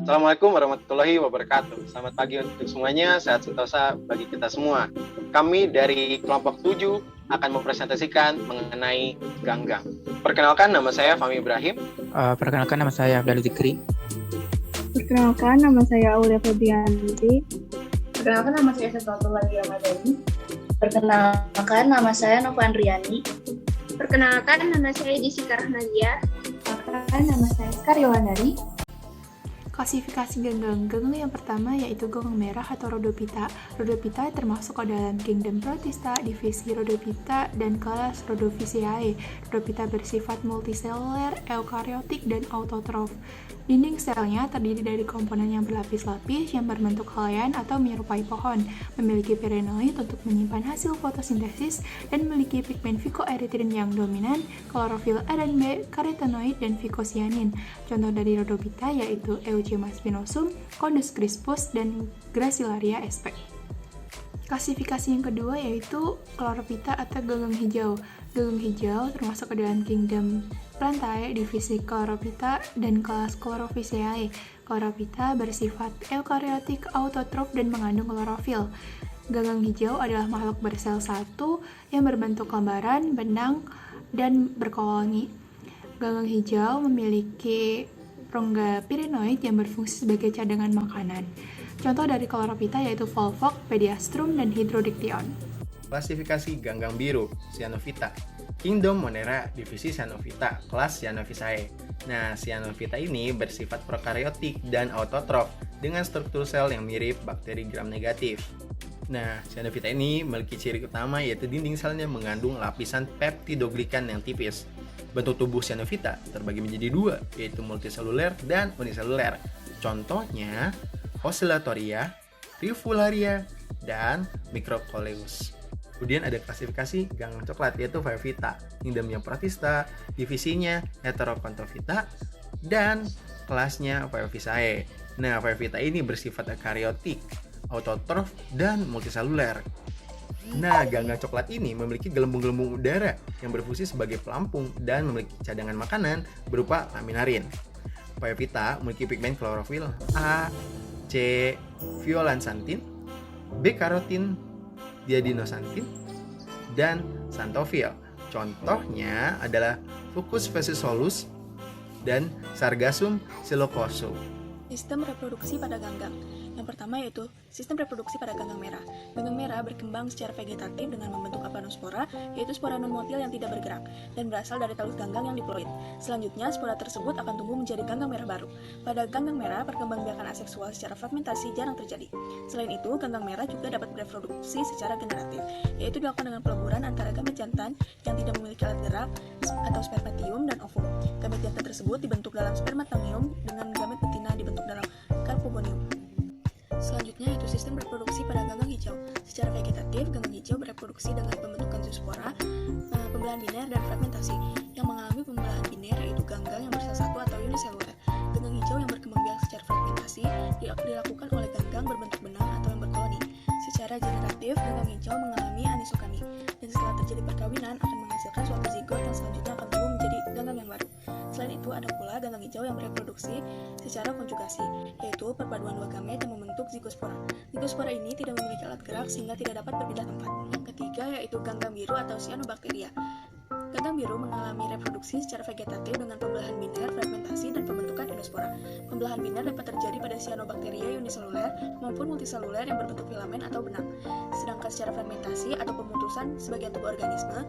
Assalamualaikum warahmatullahi wabarakatuh. Selamat pagi untuk semuanya, sehat sentosa bagi kita semua. Kami dari kelompok 7 akan mempresentasikan mengenai ganggang. Perkenalkan, nama saya Fahmi Ibrahim. Perkenalkan, nama saya Abdul Zikri. Perkenalkan, nama saya Aulia Febrianti. Perkenalkan, nama saya Sefatullah Ramadhani. Perkenalkan, nama saya Nova Andriani. Perkenalkan, nama saya Jessica Rahnadia. Perkenalkan, nama saya Karyawandari. Klasifikasi ganggang yang pertama yaitu ganggang merah atau Rhodophyta. Rhodophyta termasuk ke dalam kingdom Protista, divisi Rhodophyta, dan kelas Rhodophyceae. Rhodophyta bersifat multiseluler, eukariotik, dan autotrof. Dinding selnya terdiri dari komponen yang berlapis-lapis yang berbentuk helaian atau menyerupai pohon, memiliki pirenoid untuk menyimpan hasil fotosintesis, dan memiliki pigmen phycoerythrin yang dominan, klorofil A dan B, karotenoid, dan phycocyanin. Contoh dari Rhodophyta yaitu Eugema spinosum, Conus crispus, dan Gracilaria sp. Klasifikasi yang kedua yaitu Chlorophyta atau ganggang hijau. Ganggang hijau termasuk ke dalam kingdom Plantae, divisi Chlorophyta, dan kelas Chlorophyceae. Chlorophyta bersifat eukariotik, autotrof, dan mengandung klorofil. Ganggang hijau adalah makhluk bersel satu yang berbentuk lembaran, benang, dan berkoloni. Ganggang hijau memiliki rongga pirenoid yang berfungsi sebagai cadangan makanan. Contoh dari Chlorophyta yaitu Volvox, Pediastrum, dan Hydrodiction. Klasifikasi ganggang biru, Cyanophyta. Kingdom Monera, divisi Cyanophyta, kelas Cyanophyceae. Nah, Cyanophyta ini bersifat prokaryotik dan autotrof dengan struktur sel yang mirip bakteri gram negatif. Nah, Cyanophyta ini memiliki ciri utama yaitu dinding selnya mengandung lapisan peptidoglikan yang tipis. Bentuk tubuh Cyanophyta terbagi menjadi dua, yaitu multiseluler dan uniseluler. Contohnya, Oscillatoria, Rivularia, dan Microcoleus. Kemudian ada klasifikasi ganggang coklat, yaitu Phaeophyta, kingdomnya Protista, divisinya Heterocontophita, dan kelasnya Phaeophyceae. Nah, Phaeophyta ini bersifat eukariotik, autotrof, dan multiseluler. Nah, ganggang coklat ini memiliki gelembung-gelembung udara yang berfungsi sebagai pelampung dan memiliki cadangan makanan berupa laminarin. Phaeophyta memiliki pigmen klorofil A, C, violansantin, B karotin, diadinosantin, dan xanthophyll. Contohnya adalah Fucus vesisolus dan Sargassum silocosum. Sistem reproduksi pada ganggang. Yang pertama yaitu sistem reproduksi pada ganggang merah. Ganggang merah berkembang secara vegetatif dengan membentuk apanospora, yaitu spora non-motil yang tidak bergerak, dan berasal dari talus ganggang yang diploid. Selanjutnya, spora tersebut akan tumbuh menjadi ganggang merah baru. Pada ganggang merah, perkembangbiakan aseksual secara fragmentasi jarang terjadi. Selain itu, ganggang merah juga dapat bereproduksi secara generatif, yaitu dilakukan dengan peleburan antara gamet jantan yang tidak memiliki alat gerak atau spermatium dan ovum. Gamet jantan tersebut dibentuk dalam spermatamium dengan gamet betina dibentuk dalam carpogonium. Selanjutnya yaitu sistem reproduksi pada ganggang hijau. Secara vegetatif, ganggang hijau bereproduksi dengan pembentukan zoospora, pembelahan biner, dan fragmentasi. Yang mengalami pembelahan biner yaitu ganggang yang bersel satu atau uniseluler. Ganggang hijau yang berkembang biak secara fragmentasi dilakukan oleh ganggang berbentuk benang atau yang berkoloni. Secara generatif, ganggang hijau mengalami anisokami, dan setelah terjadi perkawinan akan menghasilkan suatu zigot yang selanjutnya akan tumbuh menjadi ganggang yang baru. Selain itu, ada pula ganggang hijau yang bereproduksi secara konjugasi, yaitu perpaduan dua gamet yang membentuk zigospora. Zigospora ini tidak memiliki alat gerak sehingga tidak dapat berpindah tempat. Yang ketiga yaitu ganggang biru atau cyanobacteria. Ganggang biru mengalami reproduksi secara vegetatif dengan pembelahan biner, fragmentasi, dan pembentukan endospora. Pembelahan biner dapat terjadi pada cyanobacteria uniseluler maupun multiseluler yang berbentuk filamen atau benang. Sedangkan secara fragmentasi atau pemutusan sebagian tubuh organisme,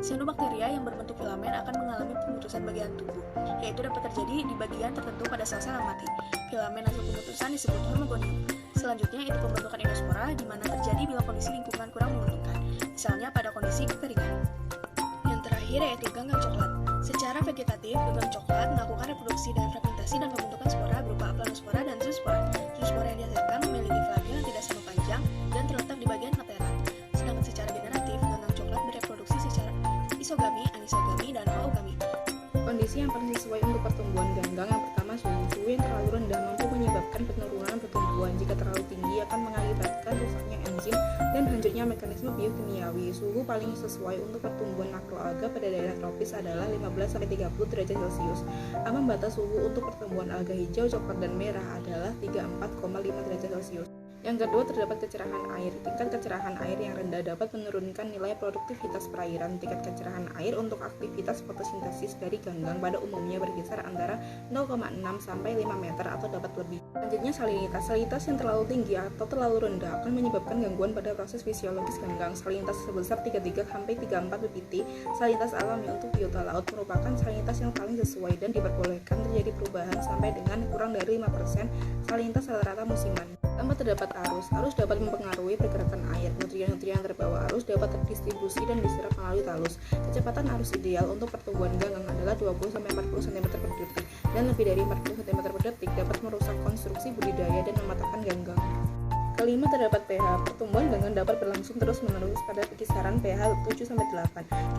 cyanobacteria yang berbentuk filamen akan mengalami pemutusan bagian tubuh, yaitu dapat terjadi di bagian tertentu pada sel-sel yang mati. Filamen hasil pemutusan disebut homogonium. Selanjutnya itu pembentukan endospora, di mana terjadi bila kondisi lingkungan kurang menguntungkan, misalnya pada kondisi kekeringan. Yang terakhir yaitu ganggang coklat. Secara vegetatif, ganggang coklat melakukan reproduksi dan fragmentasi dan pembentukan spora berupa aplanospora dan zoospora. Zoospora yang dihasilkan memiliki flagel yang tidak sama panjang dan terletak di bagian lateral. Sedangkan secara generatif, ganggang coklat bereproduksi secara isogami, anisogami, dan hoogami. Kondisi yang paling sesuai untuk pertumbuhan ganggang yang pertama suhu yang terlalu rendah mampu menyebabkan penurunan pertumbuhan. Jika terlalu tinggi akan mengakibatkan rusaknya enzim dan hancurnya mekanisme biokimiawi. Suhu paling sesuai untuk pertumbuhan makroalga pada daerah tropis adalah 15-30 derajat Celcius. Ambang batas suhu untuk pertumbuhan alga hijau, coklat, dan merah adalah 34,5 derajat Celcius. Yang kedua, terdapat kecerahan air. Tingkat kecerahan air yang rendah dapat menurunkan nilai produktivitas perairan. Tingkat kecerahan air untuk aktivitas fotosintesis dari ganggang pada umumnya berkisar antara 0,6 sampai 5 meter atau dapat lebih. Selanjutnya, salinitas. Salinitas yang terlalu tinggi atau terlalu rendah akan menyebabkan gangguan pada proses fisiologis ganggang. Salinitas sebesar 33 sampai 34 ppt. Salinitas alami untuk biota laut merupakan salinitas yang paling sesuai dan diperbolehkan terjadi perubahan sampai dengan kurang dari 5% salinitas rata-rata musiman. Pertama, terdapat arus. Arus dapat mempengaruhi pergerakan air. Nutrien-nutrien yang terbawa arus dapat terdistribusi dan diserap melalui talus. Kecepatan arus ideal untuk pertumbuhan ganggang adalah 20-40 cm per detik, dan lebih dari 40 cm per detik dapat merusak konstruksi budidaya dan mematahkan ganggang. Kelima, terdapat pH. Pertumbuhan ganggang dapat berlangsung terus-menerus pada kisaran pH 7-8.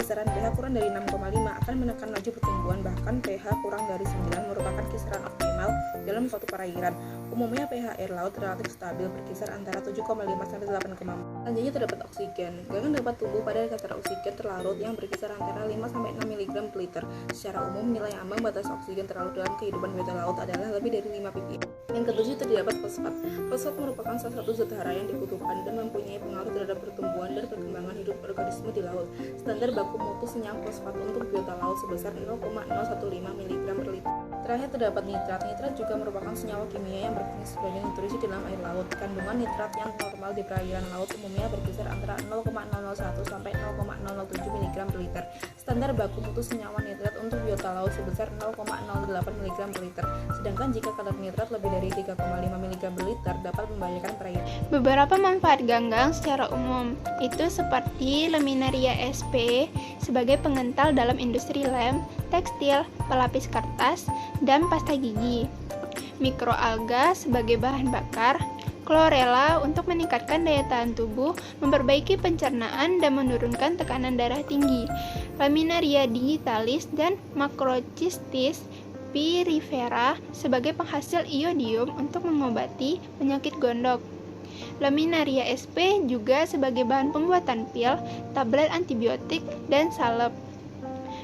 Kisaran pH kurang dari 6,5 akan menekan laju pertumbuhan, bahkan pH kurang dari 9 merupakan kisaran optimal dalam suatu perairan. Umumnya pH air laut relatif stabil berkisar antara 7,5 sampai 8,4. Selanjutnya, terdapat oksigen. Ganggang dapat tumbuh pada kadar oksigen terlarut yang berkisar antara 5 sampai 6 mg per liter. Secara umum, nilai ambang batas oksigen terlarut dalam kehidupan biota laut adalah lebih dari 5 ppm. Yang ketujuh, terdapat fosfat. Fosfat merupakan salah satu zat hara yang dibutuhkan dan mempunyai pengaruh terhadap pertumbuhan dan perkembangan hidup organisme di laut. Standar baku mutu senyawa fosfat untuk biota laut sebesar 0,015 mg per liter. Terakhir, terdapat nitrat. Nitrat juga merupakan senyawa kimia yang berfungsi sebagai nutrisi dalam air laut. Kandungan nitrat yang normal di perairan laut umumnya berkisar antara 0,001 sampai 0,007 mg per liter. Standar baku mutu senyawa nitrat untuk biota laut sebesar 0,08 mg per liter. Sedangkan jika kadar nitrat lebih dari 3,5 mg per liter dapat membahayakan perairan. Beberapa manfaat ganggang secara umum itu seperti Laminaria sp sebagai pengental dalam industri lem, tekstil, pelapis kertas, dan pasta gigi. Mikroalga sebagai bahan bakar, Chlorella untuk meningkatkan daya tahan tubuh, memperbaiki pencernaan, dan menurunkan tekanan darah tinggi. Laminaria digitalis dan Macrocystis pyrifera sebagai penghasil iodium untuk mengobati penyakit gondok. Laminaria sp juga sebagai bahan pembuatan pil, tablet antibiotik, dan salep.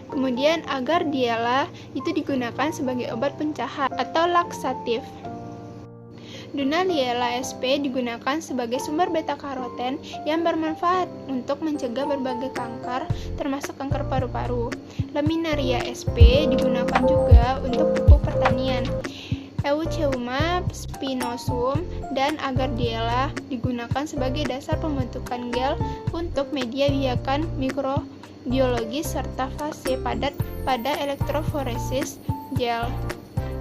Kemudian Agardiella itu digunakan sebagai obat pencahar atau laksatif. Dunaliella sp digunakan sebagai sumber beta-karoten yang bermanfaat untuk mencegah berbagai kanker, termasuk kanker paru-paru. Laminaria sp digunakan juga untuk pupuk pertanian. Eucheuma spinosum dan Agardiella digunakan sebagai dasar pembentukan gel untuk media biakan mikrobiologis serta fase padat pada elektroforesis gel.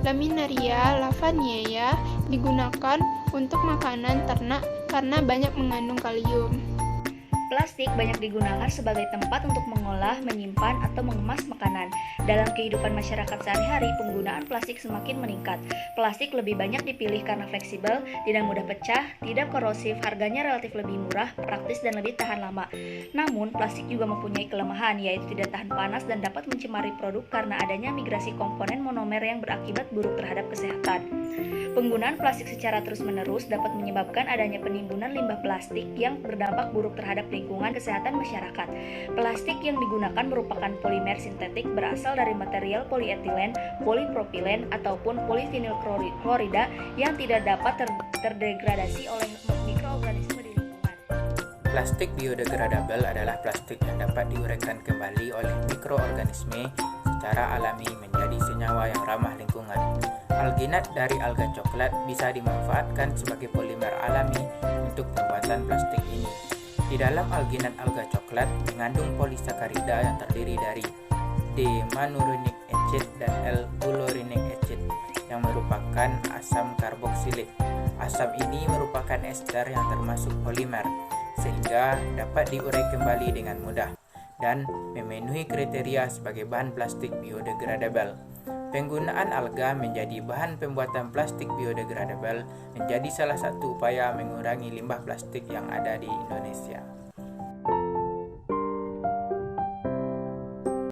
Laminaria lavaniaea digunakan untuk makanan ternak karena banyak mengandung kalium. Plastik banyak digunakan sebagai tempat untuk mengolah, menyimpan, atau mengemas makanan. Dalam kehidupan masyarakat sehari-hari, penggunaan plastik semakin meningkat. Plastik lebih banyak dipilih karena fleksibel, tidak mudah pecah, tidak korosif, harganya relatif lebih murah, praktis, dan lebih tahan lama. Namun, plastik juga mempunyai kelemahan, yaitu tidak tahan panas dan dapat mencemari produk karena adanya migrasi komponen monomer yang berakibat buruk terhadap kesehatan. Penggunaan plastik secara terus-menerus dapat menyebabkan adanya penimbunan limbah plastik yang berdampak buruk terhadap lingkungan kesehatan masyarakat. Plastik yang digunakan merupakan polimer sintetik berasal dari material polietilen, polipropilen, ataupun polivinil klorida yang tidak dapat terdegradasi oleh mikroorganisme di lingkungan. Plastik biodegradabel adalah plastik yang dapat diuraikan kembali oleh mikroorganisme secara alami menjadi senyawa yang ramah lingkungan. Alginat dari alga coklat bisa dimanfaatkan sebagai polimer alami untuk pembuatan plastik ini. Di dalam alginat alga coklat mengandung polisakarida yang terdiri dari D-manurinic acid dan L-gulurinic acid yang merupakan asam karboksilik. Asam ini merupakan ester yang termasuk polimer sehingga dapat diurai kembali dengan mudah dan memenuhi kriteria sebagai bahan plastik biodegradabel. Penggunaan alga menjadi bahan pembuatan plastik biodegradabel menjadi salah satu upaya mengurangi limbah plastik yang ada di Indonesia.